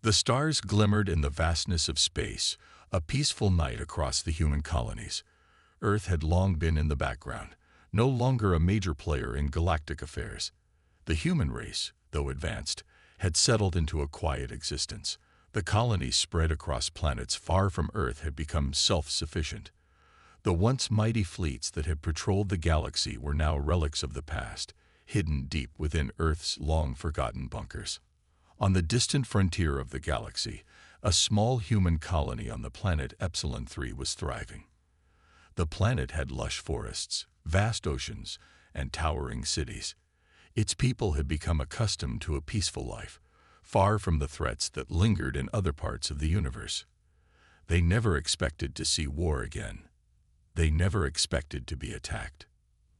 The stars glimmered in the vastness of space, a peaceful night across the human colonies. Earth had long been in the background, no longer a major player in galactic affairs. The human race, though advanced, had settled into a quiet existence. The colonies spread across planets far from Earth had become self-sufficient. The once mighty fleets that had patrolled the galaxy were now relics of the past, hidden deep within Earth's long-forgotten bunkers. On the distant frontier of the galaxy, a small human colony on the planet Epsilon 3 was thriving. The planet had lush forests, vast oceans, and towering cities. Its people had become accustomed to a peaceful life, far from the threats that lingered in other parts of the universe. They never expected to see war again. They never expected to be attacked.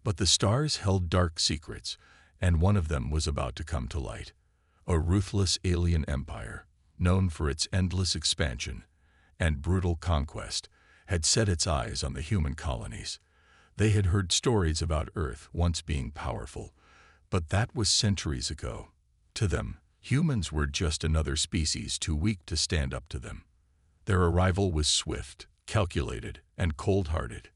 But the stars held dark secrets, and one of them was about to come to light. A ruthless alien empire, known for its endless expansion and brutal conquest, had set its eyes on the human colonies. They had heard stories about Earth once being powerful, but that was centuries ago. To them, humans were just another species too weak to stand up to them. Their arrival was swift, calculated, and cold-hearted.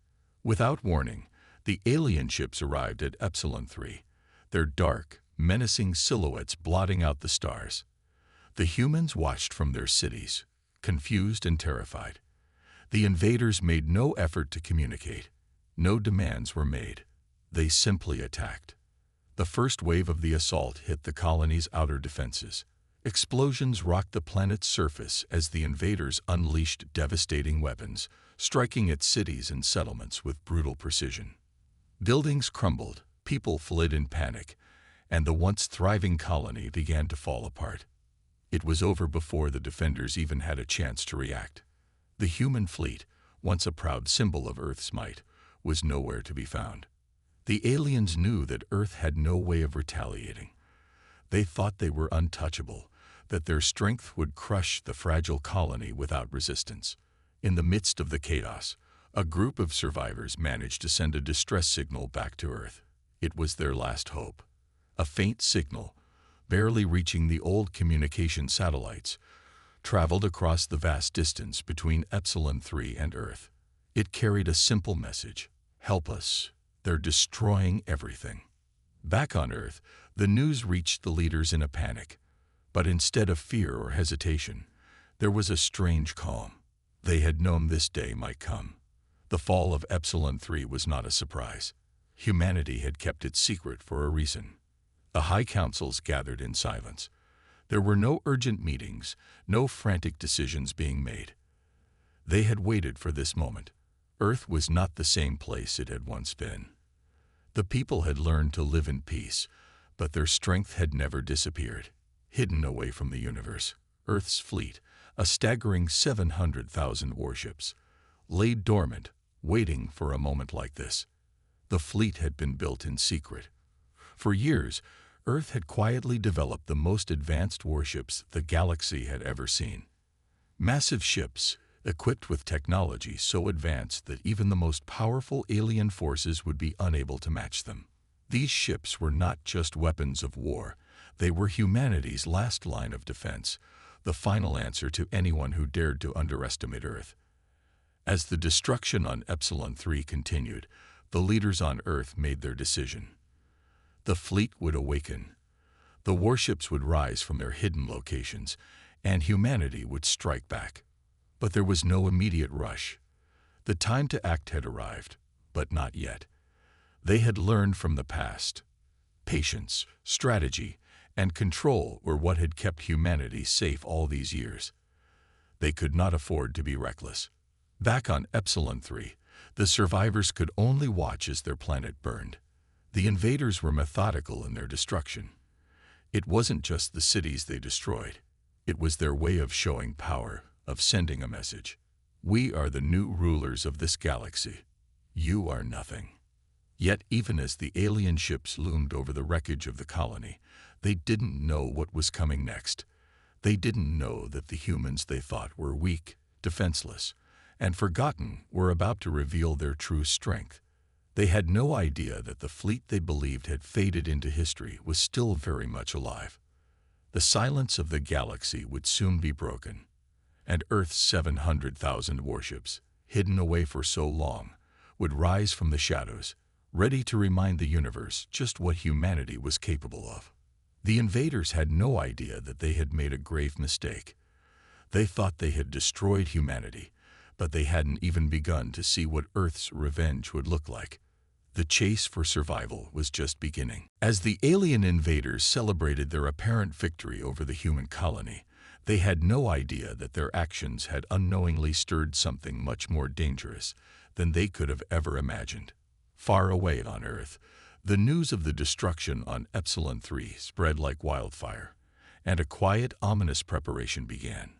Without warning, the alien ships arrived at Epsilon 3, their dark, menacing silhouettes blotting out the stars. The humans watched from their cities, confused and terrified. The invaders made no effort to communicate. No demands were made. They simply attacked. The first wave of the assault hit the colony's outer defenses. Explosions rocked the planet's surface as the invaders unleashed devastating weapons, striking at cities and settlements with brutal precision. Buildings crumbled, people fled in panic, and the once thriving colony began to fall apart. It was over before the defenders even had a chance to react. The human fleet, once a proud symbol of Earth's might, was nowhere to be found. The aliens knew that Earth had no way of retaliating. They thought they were untouchable, that their strength would crush the fragile colony without resistance. In the midst of the chaos, a group of survivors managed to send a distress signal back to Earth. It was their last hope. A faint signal, barely reaching the old communication satellites, traveled across the vast distance between Epsilon 3 and Earth. It carried a simple message: help us, they're destroying everything. Back on Earth, the news reached the leaders in a panic. But instead of fear or hesitation, there was a strange calm. They had known this day might come. The fall of Epsilon 3 was not a surprise. Humanity had kept it secret for a reason. The high councils gathered in silence. There were no urgent meetings, no frantic decisions being made. They had waited for this moment. Earth was not the same place it had once been. The people had learned to live in peace, but their strength had never disappeared. Hidden away from the universe, Earth's fleet, a staggering 700,000 warships, lay dormant, waiting for a moment like this. The fleet had been built in secret. For years, Earth had quietly developed the most advanced warships the galaxy had ever seen. Massive ships, equipped with technology so advanced that even the most powerful alien forces would be unable to match them. These ships were not just weapons of war. They were humanity's last line of defense, the final answer to anyone who dared to underestimate Earth. As the destruction on Epsilon 3 continued, the leaders on Earth made their decision. The fleet would awaken. The warships would rise from their hidden locations, and humanity would strike back. But there was no immediate rush. The time to act had arrived, but not yet. They had learned from the past. Patience, strategy, and control were what had kept humanity safe all these years. They could not afford to be reckless. Back on Epsilon 3, the survivors could only watch as their planet burned. The invaders were methodical in their destruction. It wasn't just the cities they destroyed. It was their way of showing power, of sending a message. We are the new rulers of this galaxy. You are nothing. Yet even as the alien ships loomed over the wreckage of the colony, they didn't know what was coming next. They didn't know that the humans they thought were weak, defenseless, and forgotten were about to reveal their true strength. They had no idea that the fleet they believed had faded into history was still very much alive. The silence of the galaxy would soon be broken, and Earth's 700,000 warships, hidden away for so long, would rise from the shadows, ready to remind the universe just what humanity was capable of. The invaders had no idea that they had made a grave mistake. They thought they had destroyed humanity, but they hadn't even begun to see what Earth's revenge would look like. The chase for survival was just beginning. As the alien invaders celebrated their apparent victory over the human colony, they had no idea that their actions had unknowingly stirred something much more dangerous than they could have ever imagined. Far away on Earth, the news of the destruction on Epsilon 3 spread like wildfire, and a quiet, ominous preparation began.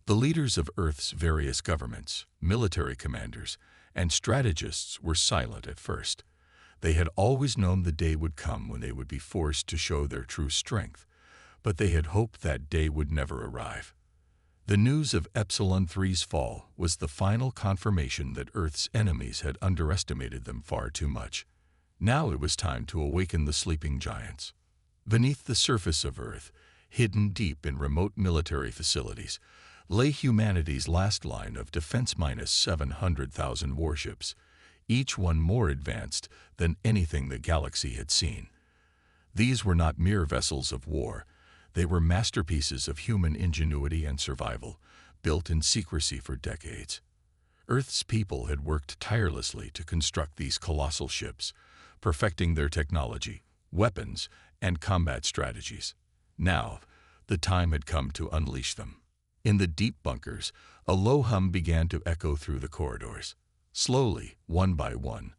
The leaders of Earth's various governments, military commanders, and strategists were silent at first. They had always known the day would come when they would be forced to show their true strength, but they had hoped that day would never arrive. The news of Epsilon 3's fall was the final confirmation that Earth's enemies had underestimated them far too much. Now it was time to awaken the sleeping giants. Beneath the surface of Earth, hidden deep in remote military facilities, lay humanity's last line of defense minus 700,000 warships, each one more advanced than anything the galaxy had seen. These were not mere vessels of war. They were masterpieces of human ingenuity and survival, built in secrecy for decades. Earth's people had worked tirelessly to construct these colossal ships, perfecting their technology, weapons, and combat strategies. Now, the time had come to unleash them. In the deep bunkers, a low hum began to echo through the corridors. Slowly, one by one,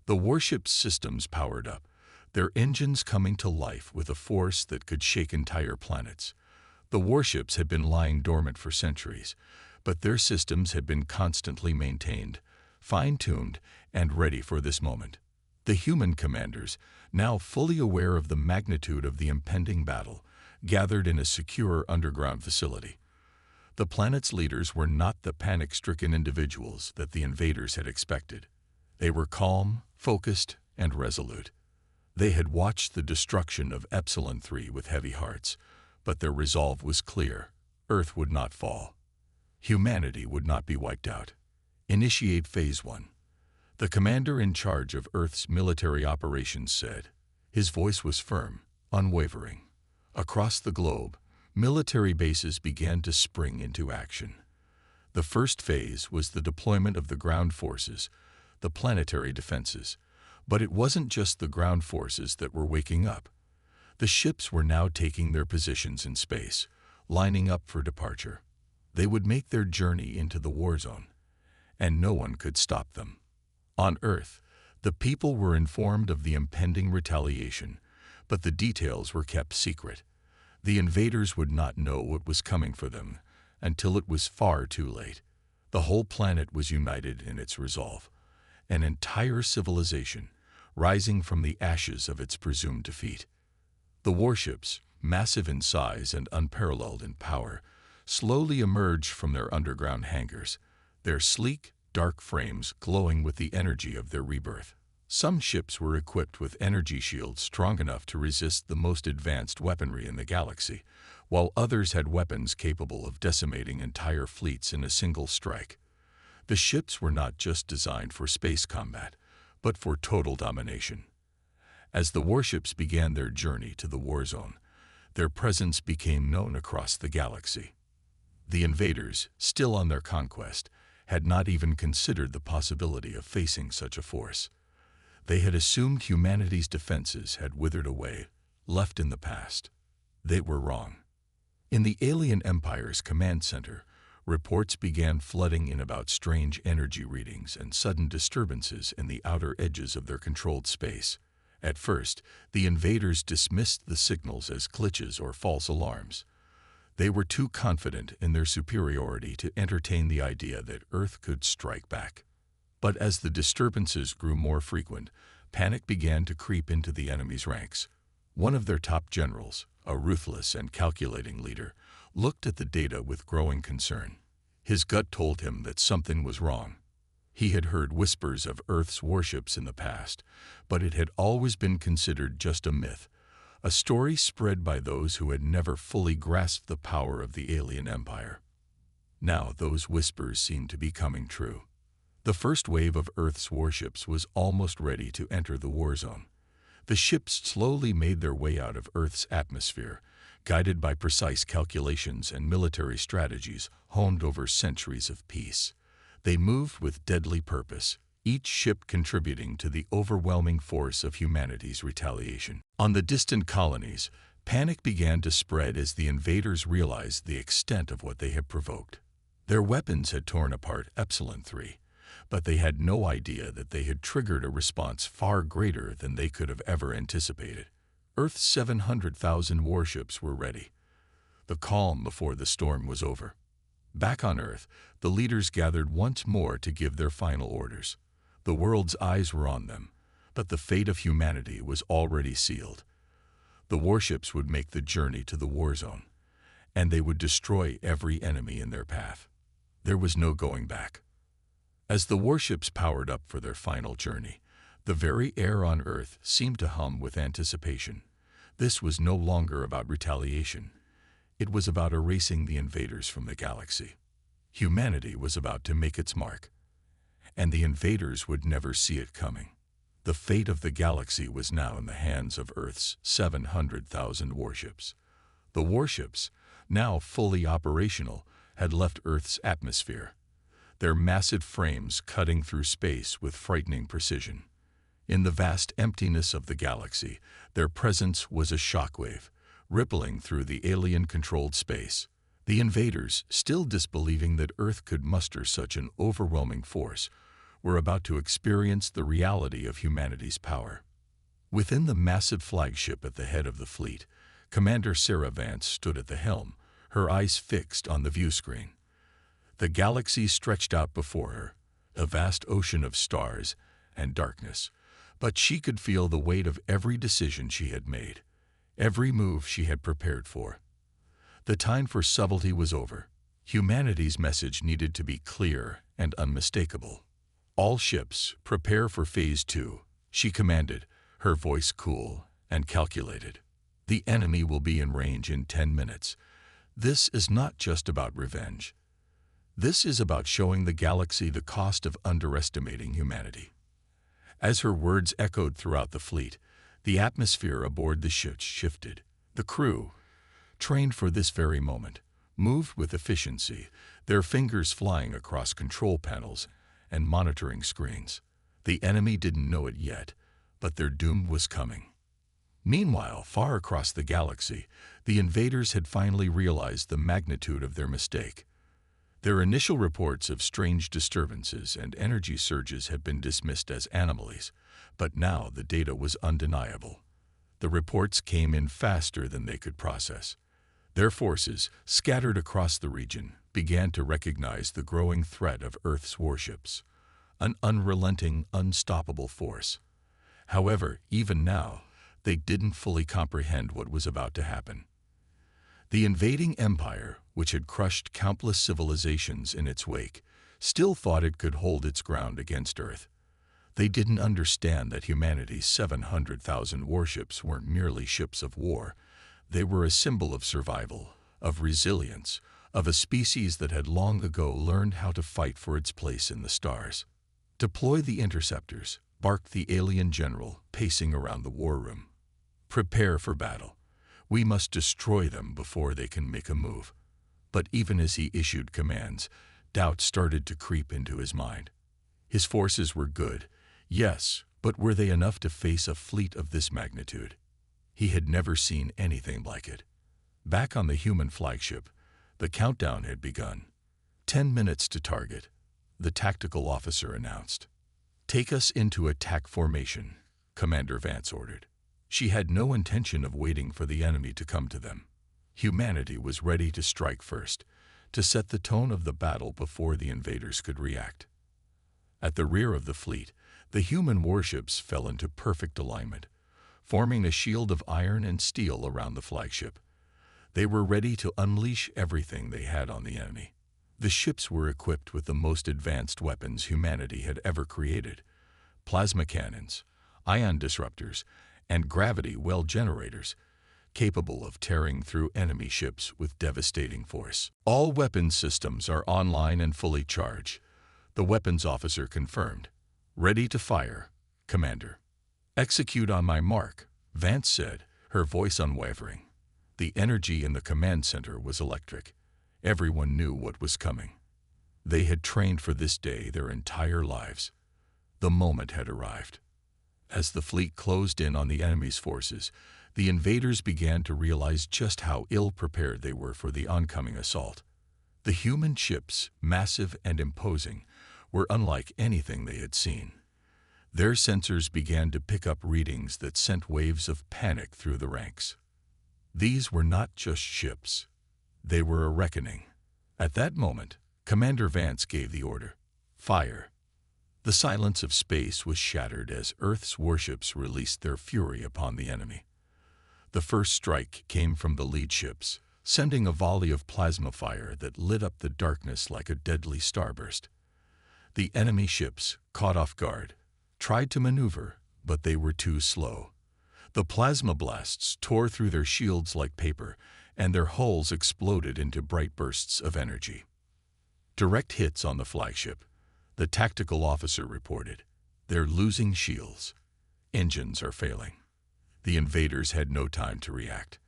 the warship's systems powered up, their engines coming to life with a force that could shake entire planets. The warships had been lying dormant for centuries, but their systems had been constantly maintained, fine-tuned, and ready for this moment. The human commanders, now fully aware of the magnitude of the impending battle, gathered in a secure underground facility. The planet's leaders were not the panic-stricken individuals that the invaders had expected. They were calm, focused, and resolute. They had watched the destruction of Epsilon 3 with heavy hearts, but their resolve was clear. Earth would not fall. Humanity would not be wiped out. Initiate Phase 1. The commander in charge of Earth's military operations said. His voice was firm, unwavering. Across the globe, military bases began to spring into action. The first phase was the deployment of the ground forces, the planetary defenses. But it wasn't just the ground forces that were waking up. The ships were now taking their positions in space, lining up for departure. They would make their journey into the war zone, and no one could stop them. On Earth, the people were informed of the impending retaliation, but the details were kept secret. The invaders would not know what was coming for them until it was far too late. The whole planet was united in its resolve. An entire civilization, rising from the ashes of its presumed defeat. The warships, massive in size and unparalleled in power, slowly emerged from their underground hangars, their sleek, dark frames glowing with the energy of their rebirth. Some ships were equipped with energy shields strong enough to resist the most advanced weaponry in the galaxy, while others had weapons capable of decimating entire fleets in a single strike. The ships were not just designed for space combat, but for total domination. As the warships began their journey to the war zone, their presence became known across the galaxy. The invaders, still on their conquest, had not even considered the possibility of facing such a force. They had assumed humanity's defenses had withered away, left in the past. They were wrong. In the alien empire's command center, reports began flooding in about strange energy readings and sudden disturbances in the outer edges of their controlled space. At first, the invaders dismissed the signals as glitches or false alarms. They were too confident in their superiority to entertain the idea that Earth could strike back. But as the disturbances grew more frequent, panic began to creep into the enemy's ranks. One of their top generals, a ruthless and calculating leader, looked at the data with growing concern. His gut told him that something was wrong. He had heard whispers of Earth's warships in the past, but it had always been considered just a myth, a story spread by those who had never fully grasped the power of the alien empire. Now those whispers seemed to be coming true. The first wave of Earth's warships was almost ready to enter the war zone. The ships slowly made their way out of Earth's atmosphere, guided by precise calculations and military strategies honed over centuries of peace. They moved with deadly purpose, each ship contributing to the overwhelming force of humanity's retaliation. On the distant colonies, panic began to spread as the invaders realized the extent of what they had provoked. Their weapons had torn apart Epsilon 3, but they had no idea that they had triggered a response far greater than they could have ever anticipated. Earth's 700,000 warships were ready. The calm before the storm was over. Back on Earth, the leaders gathered once more to give their final orders. The world's eyes were on them, but the fate of humanity was already sealed. The warships would make the journey to the war zone, and they would destroy every enemy in their path. There was no going back. As the warships powered up for their final journey, the very air on Earth seemed to hum with anticipation. This was no longer about retaliation. It was about erasing the invaders from the galaxy. Humanity was about to make its mark, and the invaders would never see it coming. The fate of the galaxy was now in the hands of Earth's 700,000 warships. The warships, now fully operational, had left Earth's atmosphere, their massive frames cutting through space with frightening precision. In the vast emptiness of the galaxy, their presence was a shockwave, rippling through the alien-controlled space. The invaders, still disbelieving that Earth could muster such an overwhelming force, were about to experience the reality of humanity's power. Within the massive flagship at the head of the fleet, Commander Sarah Vance stood at the helm, her eyes fixed on the viewscreen. The galaxy stretched out before her, a vast ocean of stars and darkness, but she could feel the weight of every decision she had made, every move she had prepared for. The time for subtlety was over. Humanity's message needed to be clear and unmistakable. All ships, prepare for Phase 2, she commanded, her voice cool and calculated. The enemy will be in range in 10 minutes. This is not just about revenge. This is about showing the galaxy the cost of underestimating humanity. As her words echoed throughout the fleet, the atmosphere aboard the ships shifted. The crew, trained for this very moment, moved with efficiency, their fingers flying across control panels and monitoring screens. The enemy didn't know it yet, but their doom was coming. Meanwhile, far across the galaxy, the invaders had finally realized the magnitude of their mistake. Their initial reports of strange disturbances and energy surges had been dismissed as anomalies, but now the data was undeniable. The reports came in faster than they could process. Their forces, scattered across the region, began to recognize the growing threat of Earth's warships, an unrelenting, unstoppable force. However, even now, they didn't fully comprehend what was about to happen. The invading empire, which had crushed countless civilizations in its wake, still thought it could hold its ground against Earth. They didn't understand that humanity's 700,000 warships weren't merely ships of war. They were a symbol of survival, of resilience, of a species that had long ago learned how to fight for its place in the stars. "Deploy the interceptors," barked the alien general, pacing around the war room. "Prepare for battle. We must destroy them before they can make a move." But even as he issued commands, doubt started to creep into his mind. His forces were good, yes, but were they enough to face a fleet of this magnitude? He had never seen anything like it. Back on the human flagship, the countdown had begun. 10 minutes to target, the tactical officer announced. "Take us into attack formation," Commander Vance ordered. She had no intention of waiting for the enemy to come to them. Humanity was ready to strike first, to set the tone of the battle before the invaders could react. At the rear of the fleet, the human warships fell into perfect alignment, forming a shield of iron and steel around the flagship. They were ready to unleash everything they had on the enemy. The ships were equipped with the most advanced weapons humanity had ever created: plasma cannons, ion disruptors, and gravity well generators. capable of tearing through enemy ships with devastating force. All weapons systems are online and fully charged, the weapons officer confirmed. Ready to fire, Commander. Execute on my mark, Vance said, her voice unwavering. The energy in the command center was electric. Everyone knew what was coming. They had trained for this day their entire lives. The moment had arrived. As the fleet closed in on the enemy's forces, the invaders began to realize just how ill-prepared they were for the oncoming assault. The human ships, massive and imposing, were unlike anything they had seen. Their sensors began to pick up readings that sent waves of panic through the ranks. These were not just ships. They were a reckoning. At that moment, Commander Vance gave the order, "Fire." The silence of space was shattered as Earth's warships released their fury upon the enemy. The first strike came from the lead ships, sending a volley of plasma fire that lit up the darkness like a deadly starburst. The enemy ships, caught off guard, tried to maneuver, but they were too slow. The plasma blasts tore through their shields like paper, and their hulls exploded into bright bursts of energy. Direct hits on the flagship, the tactical officer reported. They're losing shields. Engines are failing. The invaders had no time to react.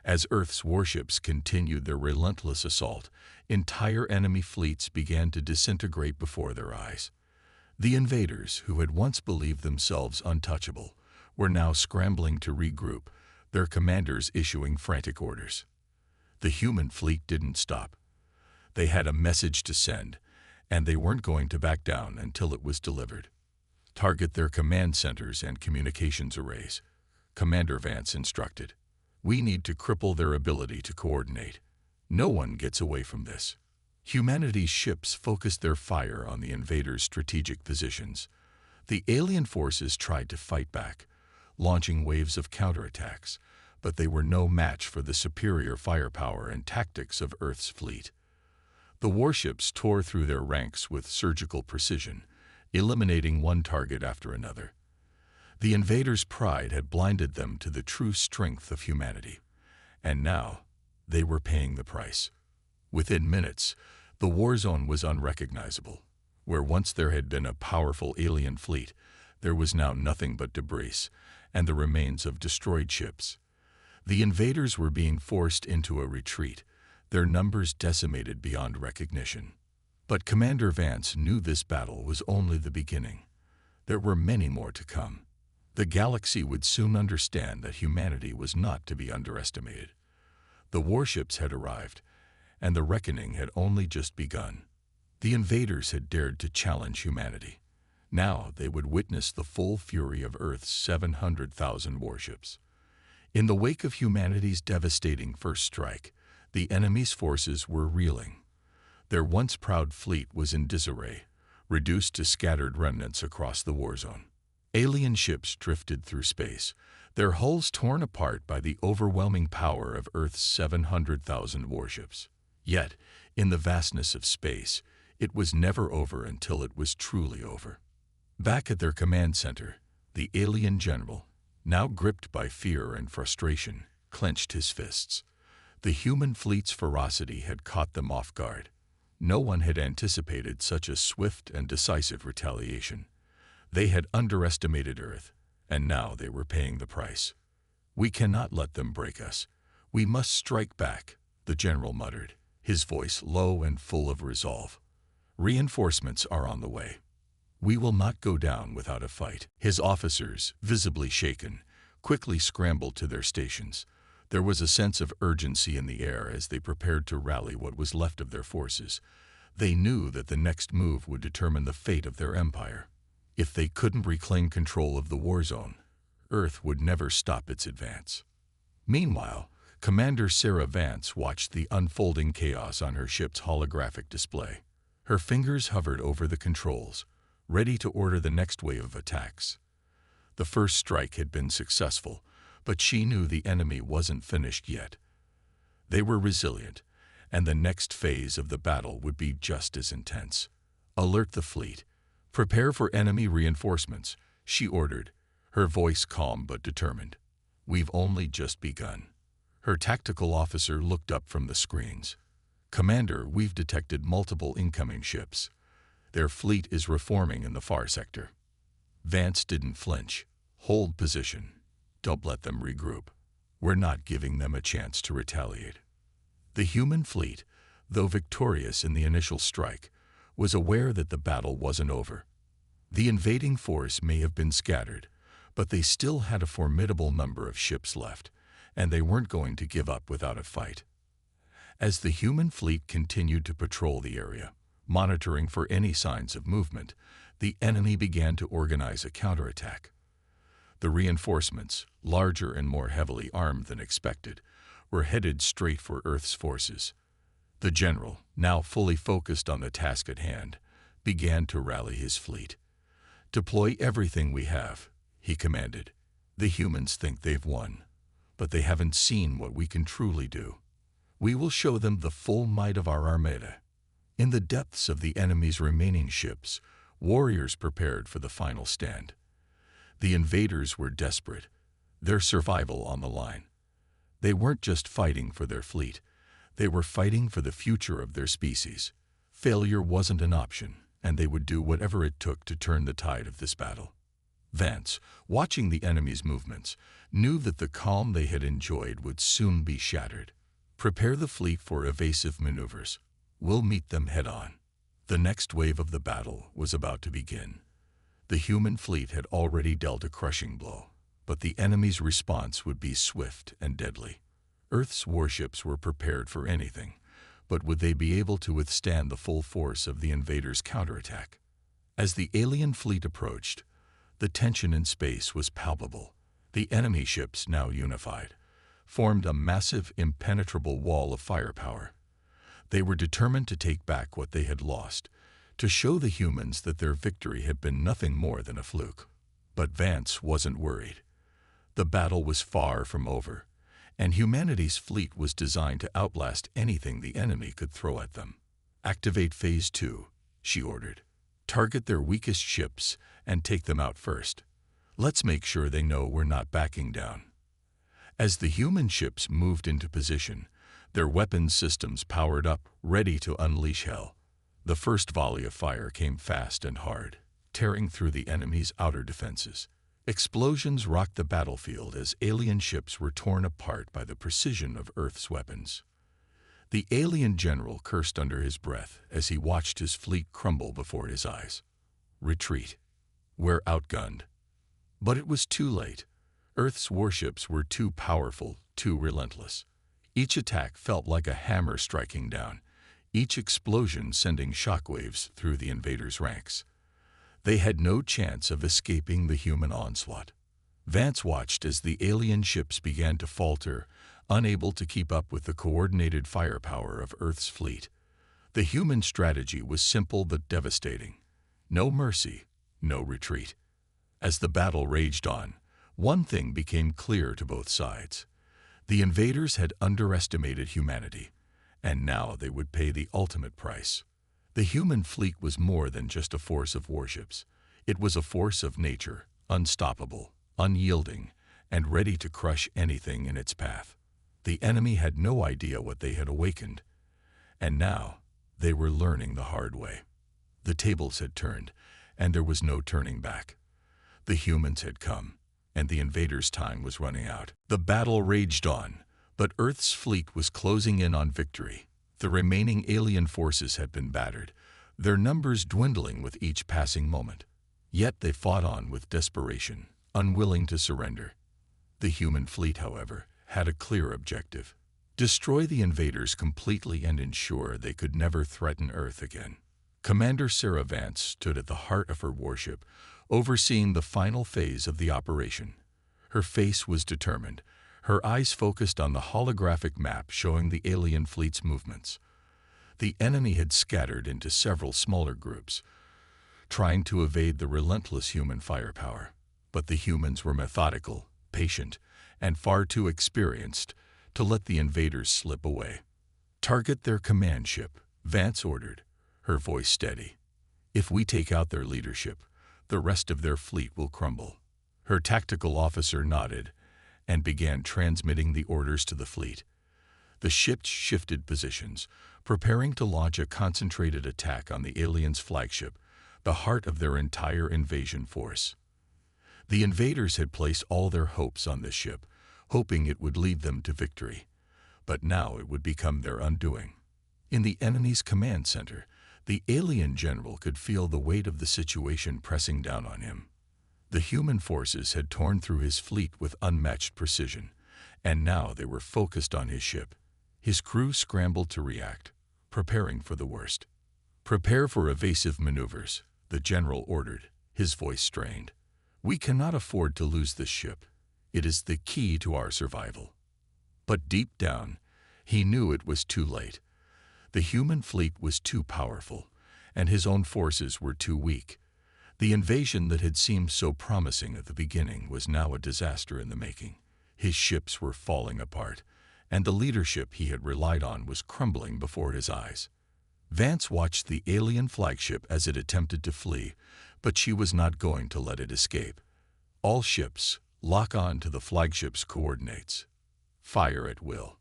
As Earth's warships continued their relentless assault, entire enemy fleets began to disintegrate before their eyes. The invaders, who had once believed themselves untouchable, were now scrambling to regroup, their commanders issuing frantic orders. The human fleet didn't stop. They had a message to send, and they weren't going to back down until it was delivered. Target their command centers and communications arrays, Commander Vance instructed. We need to cripple their ability to coordinate. No one gets away from this. Humanity's ships focused their fire on the invaders' strategic positions. The alien forces tried to fight back, launching waves of counterattacks, but they were no match for the superior firepower and tactics of Earth's fleet. The warships tore through their ranks with surgical precision, eliminating one target after another. The invaders' pride had blinded them to the true strength of humanity, and now they were paying the price. Within minutes, the war zone was unrecognizable. Where once there had been a powerful alien fleet, there was now nothing but debris and the remains of destroyed ships. The invaders were being forced into a retreat, their numbers decimated beyond recognition. But Commander Vance knew this battle was only the beginning. There were many more to come. The galaxy would soon understand that humanity was not to be underestimated. The warships had arrived, and the reckoning had only just begun. The invaders had dared to challenge humanity. Now they would witness the full fury of Earth's 700,000 warships. In the wake of humanity's devastating first strike, the enemy's forces were reeling. Their once proud fleet was in disarray, reduced to scattered remnants across the war zone. Alien ships drifted through space, their hulls torn apart by the overwhelming power of Earth's 700,000 warships. Yet, in the vastness of space, it was never over until it was truly over. Back at their command center, the alien general, now gripped by fear and frustration, clenched his fists. The human fleet's ferocity had caught them off guard. No one had anticipated such a swift and decisive retaliation. They had underestimated Earth, and now they were paying the price. We cannot let them break us. We must strike back, the general muttered, his voice low and full of resolve. Reinforcements are on the way. We will not go down without a fight. His officers, visibly shaken, quickly scrambled to their stations. There was a sense of urgency in the air as they prepared to rally what was left of their forces. They knew that the next move would determine the fate of their empire. If they couldn't reclaim control of the war zone, Earth would never stop its advance. Meanwhile, Commander Sarah Vance watched the unfolding chaos on her ship's holographic display. Her fingers hovered over the controls, ready to order the next wave of attacks. The first strike had been successful, but she knew the enemy wasn't finished yet. They were resilient, and the next phase of the battle would be just as intense. Alert the fleet. Prepare for enemy reinforcements, she ordered, her voice calm but determined. We've only just begun. Her tactical officer looked up from the screens. "Commander, we've detected multiple incoming ships. Their fleet is reforming in the far sector." Vance didn't flinch. "Hold position. Don't let them regroup. We're not giving them a chance to retaliate." The human fleet, though victorious in the initial strike, was aware that the battle wasn't over. The invading force may have been scattered, but they still had a formidable number of ships left, and they weren't going to give up without a fight. As the human fleet continued to patrol the area, monitoring for any signs of movement, the enemy began to organize a counterattack. The reinforcements, larger and more heavily armed than expected, were headed straight for Earth's forces. The general, now fully focused on the task at hand, began to rally his fleet. "Deploy everything we have," he commanded. "The humans think they've won, but they haven't seen what we can truly do. We will show them the full might of our armada." In the depths of the enemy's remaining ships, warriors prepared for the final stand. The invaders were desperate, their survival on the line. They weren't just fighting for their fleet, they were fighting for the future of their species. Failure wasn't an option, and they would do whatever it took to turn the tide of this battle. Vance, watching the enemy's movements, knew that the calm they had enjoyed would soon be shattered. "Prepare the fleet for evasive maneuvers. We'll meet them head-on." The next wave of the battle was about to begin. The human fleet had already dealt a crushing blow, but the enemy's response would be swift and deadly. Earth's warships were prepared for anything, but would they be able to withstand the full force of the invaders' counterattack? As the alien fleet approached, the tension in space was palpable. The enemy ships, now unified, formed a massive, impenetrable wall of firepower. They were determined to take back what they had lost, to show the humans that their victory had been nothing more than a fluke. But Vance wasn't worried. The battle was far from over, and humanity's fleet was designed to outlast anything the enemy could throw at them. "Activate Phase 2, she ordered. "Target their weakest ships and take them out first. Let's make sure they know we're not backing down." As the human ships moved into position, their weapons systems powered up, ready to unleash hell. The first volley of fire came fast and hard, tearing through the enemy's outer defenses. Explosions rocked the battlefield as alien ships were torn apart by the precision of Earth's weapons. The alien general cursed under his breath as he watched his fleet crumble before his eyes. "Retreat. We're outgunned." But it was too late. Earth's warships were too powerful, too relentless. Each attack felt like a hammer striking down, each explosion sending shockwaves through the invaders' ranks. They had no chance of escaping the human onslaught. Vance watched as the alien ships began to falter, unable to keep up with the coordinated firepower of Earth's fleet. The human strategy was simple but devastating. No mercy, no retreat. As the battle raged on, one thing became clear to both sides. The invaders had underestimated humanity, and now they would pay the ultimate price. The human fleet was more than just a force of warships. It was a force of nature, unstoppable, unyielding, and ready to crush anything in its path. The enemy had no idea what they had awakened, and now they were learning the hard way. The tables had turned, and there was no turning back. The humans had come, and the invaders' time was running out. The battle raged on, but Earth's fleet was closing in on victory. The remaining alien forces had been battered, their numbers dwindling with each passing moment. Yet they fought on with desperation, unwilling to surrender. The human fleet, however, had a clear objective: destroy the invaders completely and ensure they could never threaten Earth again. Commander Sarah Vance stood at the heart of her warship, overseeing the final phase of the operation. Her face was determined, her eyes focused on the holographic map showing the alien fleet's movements. The enemy had scattered into several smaller groups, trying to evade the relentless human firepower. But the humans were methodical, patient, and far too experienced to let the invaders slip away. "Target their command ship," Vance ordered, her voice steady. "If we take out their leadership, the rest of their fleet will crumble." Her tactical officer nodded, and began transmitting the orders to the fleet. The ships shifted positions, preparing to launch a concentrated attack on the aliens' flagship, the heart of their entire invasion force. The invaders had placed all their hopes on this ship, hoping it would lead them to victory. But now it would become their undoing. In the enemy's command center, the alien general could feel the weight of the situation pressing down on him. The human forces had torn through his fleet with unmatched precision, and now they were focused on his ship. His crew scrambled to react, preparing for the worst. "Prepare for evasive maneuvers," the general ordered, his voice strained. "We cannot afford to lose this ship. It is the key to our survival." But deep down, he knew it was too late. The human fleet was too powerful, and his own forces were too weak. The invasion that had seemed so promising at the beginning was now a disaster in the making. His ships were falling apart, and the leadership he had relied on was crumbling before his eyes. Vance watched the alien flagship as it attempted to flee, but she was not going to let it escape. "All ships, lock on to the flagship's coordinates. Fire at will."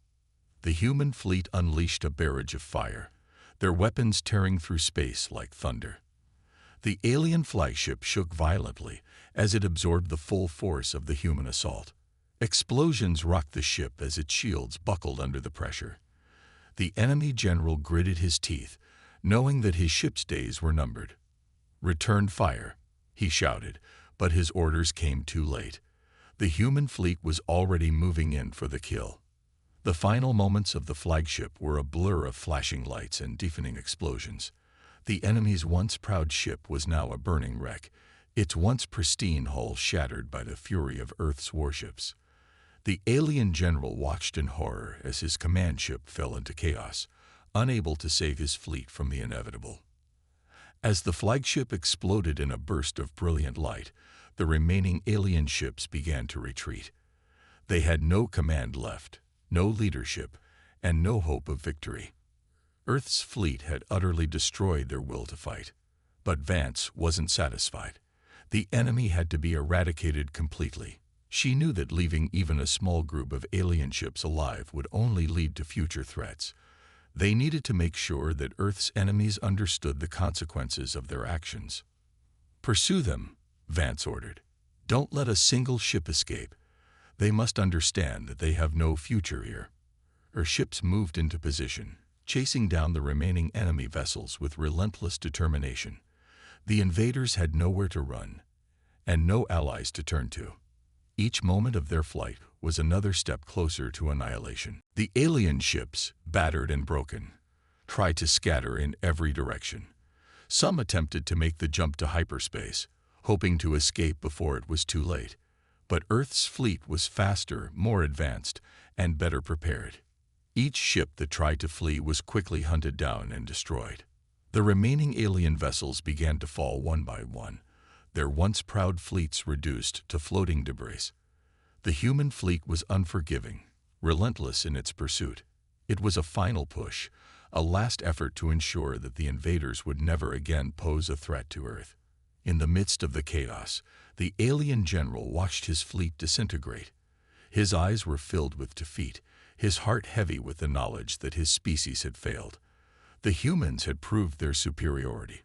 The human fleet unleashed a barrage of fire, their weapons tearing through space like thunder. The alien flagship shook violently as it absorbed the full force of the human assault. Explosions rocked the ship as its shields buckled under the pressure. The enemy general gritted his teeth, knowing that his ship's days were numbered. "Return fire," he shouted, but his orders came too late. The human fleet was already moving in for the kill. The final moments of the flagship were a blur of flashing lights and deafening explosions. The enemy's once proud ship was now a burning wreck, its once pristine hull shattered by the fury of Earth's warships. The alien general watched in horror as his command ship fell into chaos, unable to save his fleet from the inevitable. As the flagship exploded in a burst of brilliant light, the remaining alien ships began to retreat. They had no command left, no leadership, and no hope of victory. Earth's fleet had utterly destroyed their will to fight. But Vance wasn't satisfied. The enemy had to be eradicated completely. She knew that leaving even a small group of alien ships alive would only lead to future threats. They needed to make sure that Earth's enemies understood the consequences of their actions. "Pursue them," Vance ordered. "Don't let a single ship escape. They must understand that they have no future here." Her ships moved into position, chasing down the remaining enemy vessels with relentless determination. The invaders had nowhere to run, and no allies to turn to. Each moment of their flight was another step closer to annihilation. The alien ships, battered and broken, tried to scatter in every direction. Some attempted to make the jump to hyperspace, hoping to escape before it was too late. But Earth's fleet was faster, more advanced, and better prepared. Each ship that tried to flee was quickly hunted down and destroyed. The remaining alien vessels began to fall one by one, their once proud fleets reduced to floating debris. The human fleet was unforgiving, relentless in its pursuit. It was a final push, a last effort to ensure that the invaders would never again pose a threat to Earth. In the midst of the chaos, the alien general watched his fleet disintegrate. His eyes were filled with defeat, his heart heavy with the knowledge that his species had failed. The humans had proved their superiority,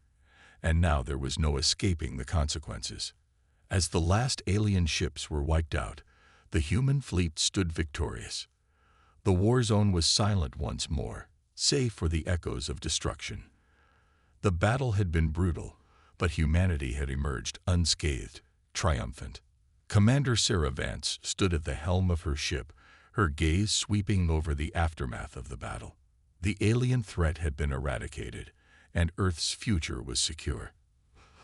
and now there was no escaping the consequences. As the last alien ships were wiped out, the human fleet stood victorious. The war zone was silent once more, save for the echoes of destruction. The battle had been brutal, but humanity had emerged unscathed, triumphant. Commander Sarah Vance stood at the helm of her ship, her gaze sweeping over the aftermath of the battle. The alien threat had been eradicated, and Earth's future was secure.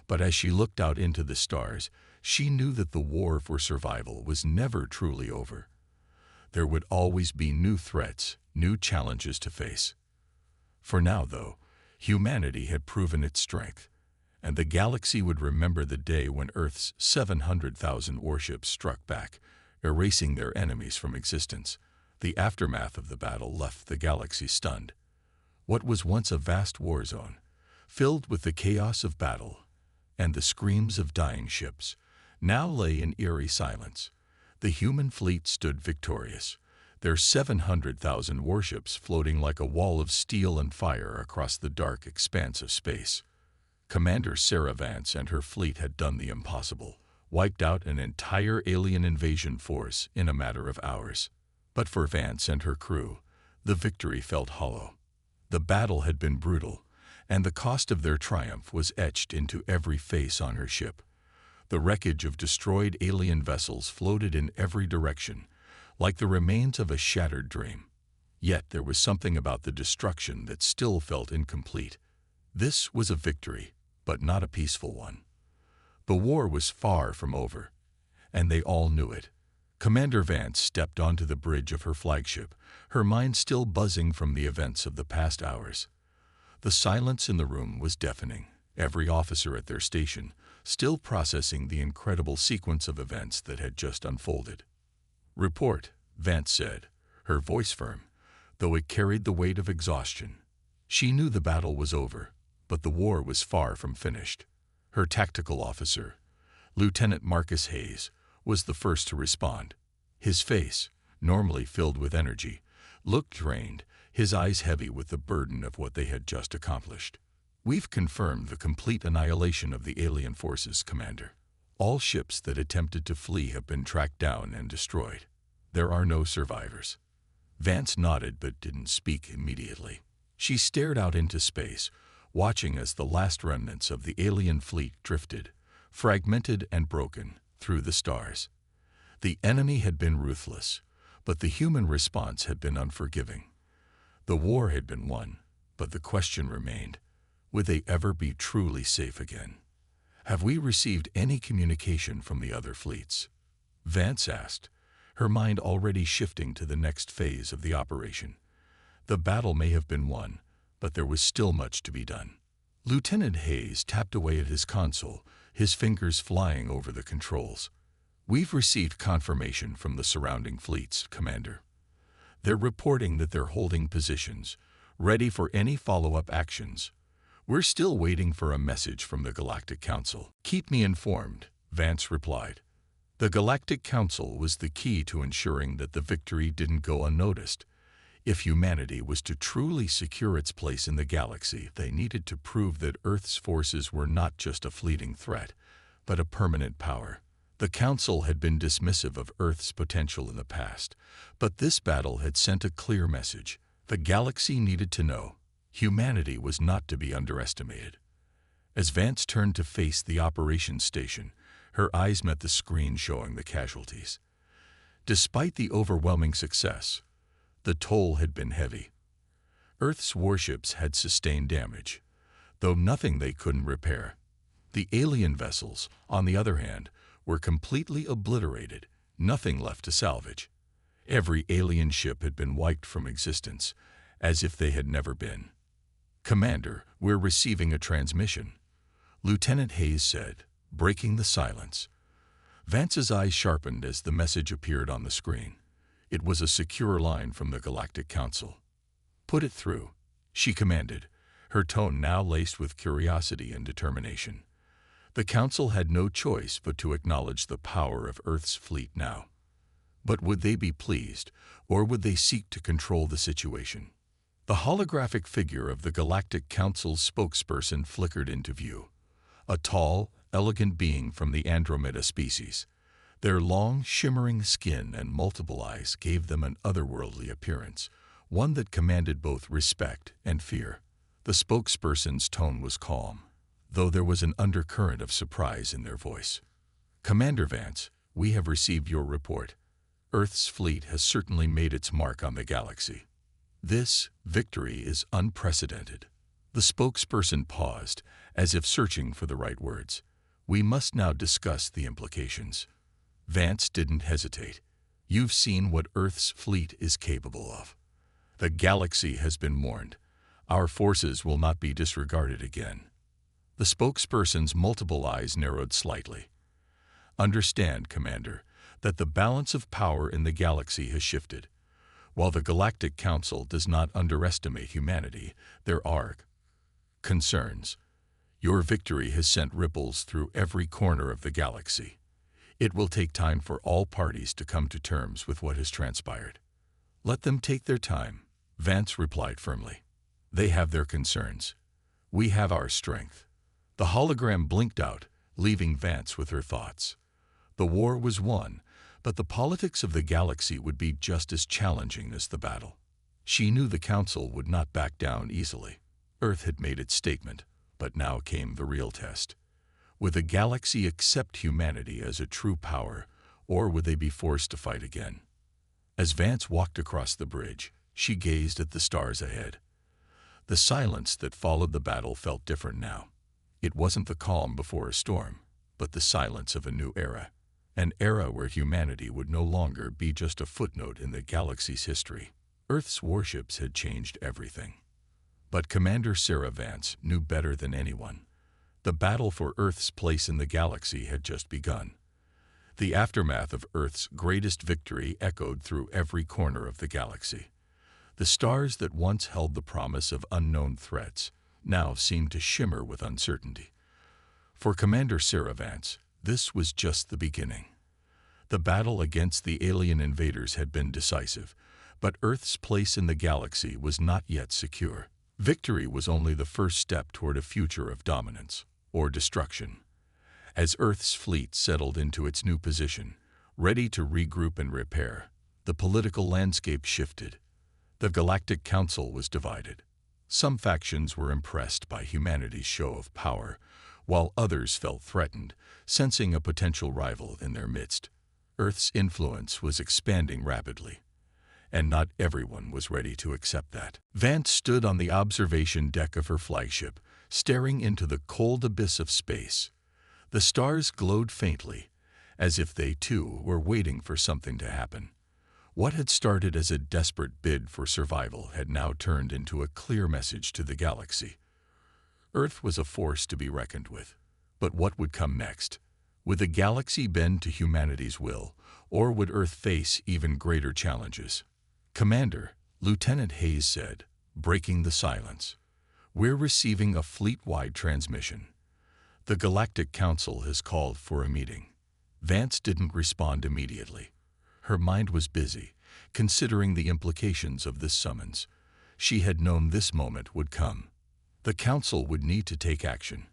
But as she looked out into the stars, she knew that the war for survival was never truly over. There would always be new threats, new challenges to face. For now, though, humanity had proven its strength, and the galaxy would remember the day when Earth's 700,000 warships struck back, erasing their enemies from existence. The aftermath of the battle left the galaxy stunned. What was once a vast war zone, filled with the chaos of battle and the screams of dying ships, now lay in eerie silence. The human fleet stood victorious, their 700,000 warships floating like a wall of steel and fire across the dark expanse of space. Commander Sarah Vance and her fleet had done the impossible, wiped out an entire alien invasion force in a matter of hours. But for Vance and her crew, the victory felt hollow. The battle had been brutal, and the cost of their triumph was etched into every face on her ship. The wreckage of destroyed alien vessels floated in every direction, like the remains of a shattered dream. Yet there was something about the destruction that still felt incomplete. This was a victory, but not a peaceful one. The war was far from over, and they all knew it. Commander Vance stepped onto the bridge of her flagship, her mind still buzzing from the events of the past hours. The silence in the room was deafening, every officer at their station still processing the incredible sequence of events that had just unfolded. "Report," Vance said, her voice firm, though it carried the weight of exhaustion. She knew the battle was over, but the war was far from finished. Her tactical officer, Lieutenant Marcus Hayes, was the first to respond. His face, normally filled with energy, looked drained, his eyes heavy with the burden of what they had just accomplished. "We've confirmed the complete annihilation of the alien forces, Commander. All ships that attempted to flee have been tracked down and destroyed. There are no survivors." Vance nodded but didn't speak immediately. She stared out into space, watching as the last remnants of the alien fleet drifted, fragmented and broken, through the stars. The enemy had been ruthless, but the human response had been unforgiving. The war had been won, but the question remained, would they ever be truly safe again? "Have we received any communication from the other fleets?" Vance asked, her mind already shifting to the next phase of the operation. The battle may have been won, but there was still much to be done. Lieutenant Hayes tapped away at his console, his fingers flying over the controls. "We've received confirmation from the surrounding fleets, Commander. They're reporting that they're holding positions, ready for any follow-up actions. We're still waiting for a message from the Galactic Council." "Keep me informed," Vance replied. The Galactic Council was the key to ensuring that the victory didn't go unnoticed. If humanity was to truly secure its place in the galaxy, they needed to prove that Earth's forces were not just a fleeting threat, but a permanent power. The Council had been dismissive of Earth's potential in the past, but this battle had sent a clear message. The galaxy needed to know humanity was not to be underestimated. As Vance turned to face the operations station, her eyes met the screen showing the casualties. Despite the overwhelming success, the toll had been heavy. Earth's warships had sustained damage, though nothing they couldn't repair. The alien vessels, on the other hand, were completely obliterated, nothing left to salvage. Every alien ship had been wiped from existence, as if they had never been. "Commander, we're receiving a transmission," Lieutenant Hayes said, breaking the silence. Vance's eyes sharpened as the message appeared on the screen. It was a secure line from the Galactic Council. "Put it through," she commanded, her tone now laced with curiosity and determination. The Council had no choice but to acknowledge the power of Earth's fleet now. But would they be pleased, or would they seek to control the situation? The holographic figure of the Galactic Council's spokesperson flickered into view. A tall, elegant being from the Andromeda species. Their long, shimmering skin and multiple eyes gave them an otherworldly appearance, one that commanded both respect and fear. The spokesperson's tone was calm, though there was an undercurrent of surprise in their voice. "Commander Vance, we have received your report. Earth's fleet has certainly made its mark on the galaxy. This victory is unprecedented." The spokesperson paused, as if searching for the right words. "We must now discuss the implications." Vance didn't hesitate. "You've seen what Earth's fleet is capable of. The galaxy has been warned. Our forces will not be disregarded again." The spokesperson's multiple eyes narrowed slightly. "Understand, Commander, that the balance of power in the galaxy has shifted. While the Galactic Council does not underestimate humanity, there are concerns. Your victory has sent ripples through every corner of the galaxy. It will take time for all parties to come to terms with what has transpired. Let them take their time, Vance replied firmly. They have their concerns. We have our strength. The hologram blinked out, leaving Vance with her thoughts. The war was won, but the politics of the galaxy would be just as challenging as the battle. She knew the Council would not back down easily. Earth had made its statement, but now came the real test. Would the galaxy accept humanity as a true power, or would they be forced to fight again? As Vance walked across the bridge, she gazed at the stars ahead. The silence that followed the battle felt different now. It wasn't the calm before a storm, but the silence of a new era. An era where humanity would no longer be just a footnote in the galaxy's history. Earth's warships had changed everything. But Commander Sarah Vance knew better than anyone. The battle for Earth's place in the galaxy had just begun. The aftermath of Earth's greatest victory echoed through every corner of the galaxy. The stars that once held the promise of unknown threats now seemed to shimmer with uncertainty. For Commander Sarah Vance, this was just the beginning. The battle against the alien invaders had been decisive, but Earth's place in the galaxy was not yet secure. Victory was only the first step toward a future of dominance or destruction. As Earth's fleet settled into its new position, ready to regroup and repair, the political landscape shifted. The Galactic Council was divided. Some factions were impressed by humanity's show of power, while others felt threatened, sensing a potential rival in their midst. Earth's influence was expanding rapidly, and not everyone was ready to accept that. Vance stood on the observation deck of her flagship, staring into the cold abyss of space. The stars glowed faintly, as if they too were waiting for something to happen. What had started as a desperate bid for survival had now turned into a clear message to the galaxy. Earth was a force to be reckoned with. But what would come next? Would the galaxy bend to humanity's will, or would Earth face even greater challenges? "Commander," Lieutenant Hayes said, breaking the silence, "we're receiving a fleet-wide transmission. The Galactic Council has called for a meeting." Vance didn't respond immediately. Her mind was busy, considering the implications of this summons. She had known this moment would come. The Council would need to take action.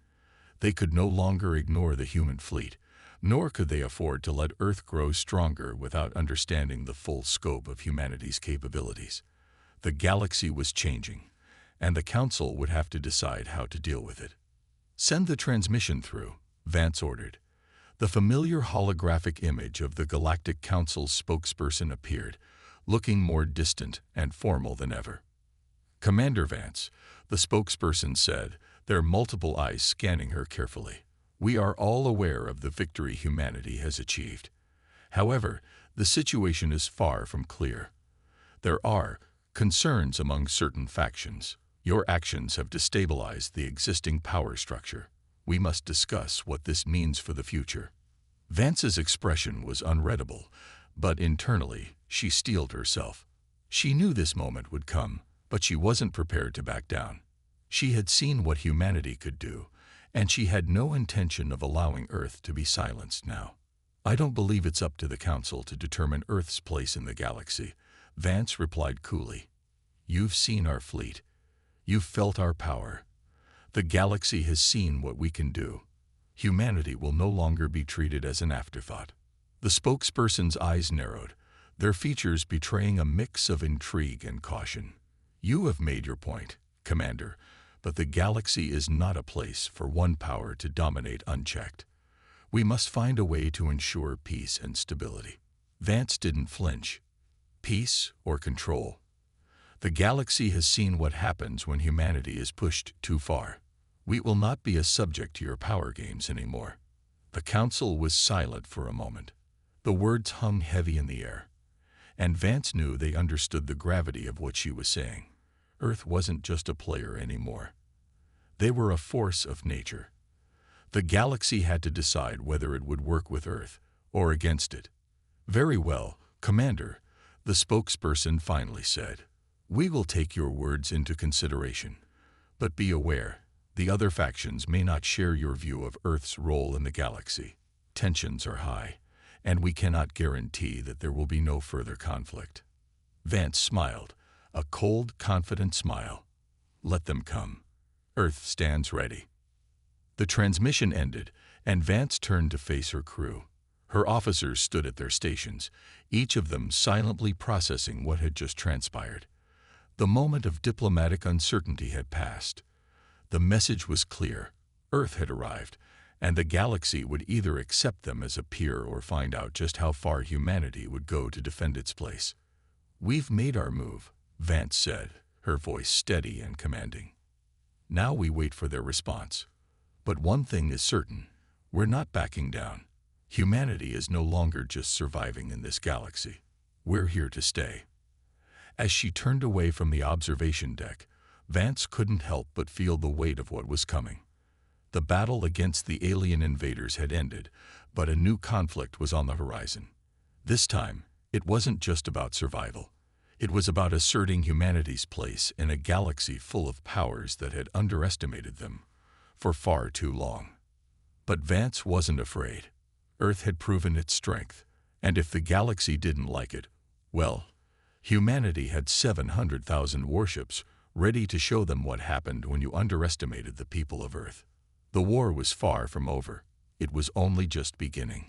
They could no longer ignore the human fleet, nor could they afford to let Earth grow stronger without understanding the full scope of humanity's capabilities. The galaxy was changing, and the Council would have to decide how to deal with it. "Send the transmission through," Vance ordered. The familiar holographic image of the Galactic Council's spokesperson appeared, looking more distant and formal than ever. "Commander Vance," the spokesperson said, their multiple eyes scanning her carefully, "we are all aware of the victory humanity has achieved. However, the situation is far from clear. There are concerns among certain factions. Your actions have destabilized the existing power structure. We must discuss what this means for the future." Vance's expression was unreadable, but internally she steeled herself. She knew this moment would come, but she wasn't prepared to back down. She had seen what humanity could do, and she had no intention of allowing Earth to be silenced now. "I don't believe it's up to the Council to determine Earth's place in the galaxy," Vance replied coolly. "You've seen our fleet. You've felt our power. The galaxy has seen what we can do. Humanity will no longer be treated as an afterthought." The spokesperson's eyes narrowed, their features betraying a mix of intrigue and caution. "You have made your point, Commander, but the galaxy is not a place for one power to dominate unchecked. We must find a way to ensure peace and stability." Vance didn't flinch. Peace or control? The galaxy has seen what happens when humanity is pushed too far. We will not be a subject to your power games anymore. The Council was silent for a moment. The words hung heavy in the air, and Vance knew they understood the gravity of what she was saying. Earth wasn't just a player anymore. They were a force of nature. The galaxy had to decide whether it would work with Earth or against it. "Very well, Commander," the spokesperson finally said. "We will take your words into consideration. But be aware, the other factions may not share your view of Earth's role in the galaxy. Tensions are high, and we cannot guarantee that there will be no further conflict." Vance smiled, a cold, confident smile. "Let them come. Earth stands ready." The transmission ended, and Vance turned to face her crew. Her officers stood at their stations, each of them silently processing what had just transpired. The moment of diplomatic uncertainty had passed. The message was clear. Earth had arrived, and the galaxy would either accept them as a peer or find out just how far humanity would go to defend its place. "We've made our move," Vance said, her voice steady and commanding. "Now we wait for their response. But one thing is certain, we're not backing down. Humanity is no longer just surviving in this galaxy. We're here to stay." As she turned away from the observation deck, Vance couldn't help but feel the weight of what was coming. The battle against the alien invaders had ended, but a new conflict was on the horizon. This time, it wasn't just about survival. It was about asserting humanity's place in a galaxy full of powers that had underestimated them for far too long. But Vance wasn't afraid. Earth had proven its strength, and if the galaxy didn't like it, well, humanity had 700,000 warships ready to show them what happened when you underestimated the people of Earth. The war was far from over. It was only just beginning.